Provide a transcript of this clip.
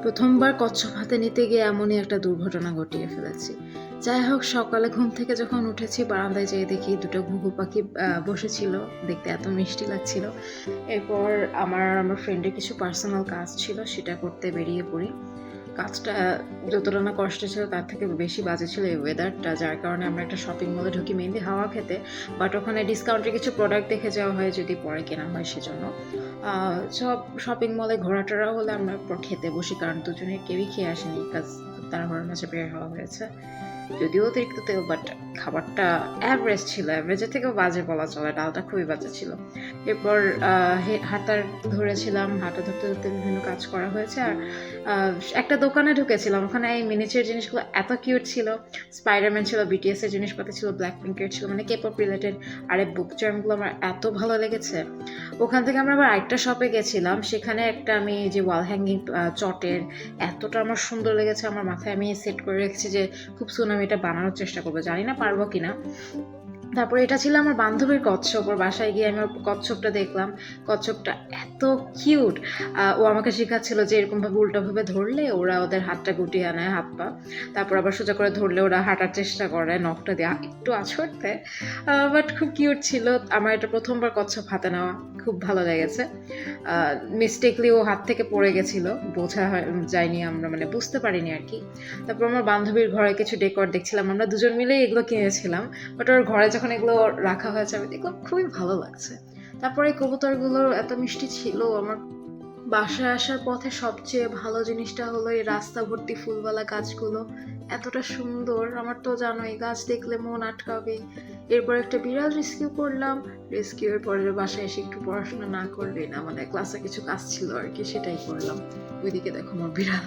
প্রথমবার কচ্ছপ হাতে নিতে গিয়ে এমনই একটা দুর্ঘটনা ঘটিয়ে ফেলেছি। যাই হোক, সকালে ঘুম থেকে যখন উঠেছি বারান্দায় যেয়ে দেখি দুটো ঘুঘু পাখি বসেছিল, দেখতে এত মিষ্টি লাগছিল। এরপর আমার ফ্রেন্ডের কিছু পার্সোনাল কাজ ছিল, সেটা করতে বেরিয়ে পড়ি। কাজটা যতটা না কষ্ট ছিল তার থেকে বেশি বাজে ছিল এই ওয়েদারটা, যার কারণে আমরা একটা শপিং মলে ঢুকি মেনলি হাওয়া খেতে। বাট ওখানে ডিসকাউন্টের কিছু প্রোডাক্ট দেখে যাওয়া হয় যদি পরে কেনা হয় সেজন্য। সব শপিং মলে ঘোরাটোরা হলে আমরা খেতে বসি, কারণ দুজনের কেউই খেয়ে আসেনি, কাজ তাড়াহুড়োর মাঝে বের হওয়া হয়েছে। যদিও অতিরিক্ত তেল, বাট খাবারটা অ্যাভারেজ ছিল, অ্যাভারেজের থেকেও বাজে বলা চলে, ডালটা খুবই বাজে ছিল। এরপর হাঁটা ধরেছিলাম, হাঁটা ধরতে ধরতে বিভিন্ন কাজ করা হয়েছে। আর একটা দোকানে ঢুকেছিলাম, ওখানে এই মিনিচের জিনিসগুলো এত কিউট ছিল, স্পাইডারম্যান ছিল, বিটিএস এর জিনিসপত্র ছিল, ব্ল্যাক পিঙ্কের ছিল, মানে কেপপ রিলেটেড। আর এই বুক চার্মগুলো আমার এত ভালো লেগেছে। ওখান থেকে আমরা আবার আরেকটা শপে গেছিলাম, সেখানে একটা আমি যে ওয়াল হ্যাঙ্গিং চটের এতটা আমার সুন্দর লেগেছে, আমার মাথায় আমি সেট করে রেখেছি যে খুব সুন আমি এটা বানানোর চেষ্টা করবো, জানি না পারবো কিনা। তারপরে এটা ছিল আমার বান্ধবীর কচ্ছপ, ওর বাসায় গিয়ে আমি ওর কচ্ছপটা দেখলাম। কচ্ছপটা এত কিউট। ও আমাকে শেখাচ্ছিল যে এরকমভাবে উল্টোভাবে ধরলে ওরা ওদের হাতটা গুটিয়ে আনে, হাত পা, তারপর আবার সোজা করে ধরলে ওরা হাঁটার চেষ্টা করে, নখটা দিয়ে একটু আঁচড় দেয়। বাট খুব কিউট ছিল। আমার এটা প্রথমবার কচ্ছপ হাতে নেওয়া, খুব ভালো লেগেছে। মিস্টেকলি ও হাত থেকে পড়ে গেছিলো, বোঝা যায়নি, আমরা মানে বুঝতে পারিনি আর কি। তারপর আমার বান্ধবীর ঘরে কিছু ডেকোর দেখছিলাম, আমরা দুজন মিলেই এগুলো কিনেছিলাম। বাট ওর ঘরে যখন এগুলো রাখা হয়েছে আমি দেখলাম খুবই ভালো লাগছে। তারপরে এই কবুতরগুলো এত মিষ্টি ছিল। আমার বাসায় আসার পথে সবচেয়ে ভালো জিনিসটা হলো এই রাস্তা ভর্তি ফুলওয়ালা গাছগুলো, এতটা সুন্দর। আমার তো জানোই, গাছ দেখলে মন আটকাবে। এরপর একটা বিড়াল রেস্কিউ করলাম। রেস্কিউর পরে বাসায় এসে একটু পড়াশোনা না করলেই না, মানে ক্লাসে কিছু কাজ ছিল আর কি, সেটাই করলাম। ওইদিকে দেখো আমার বিড়াল।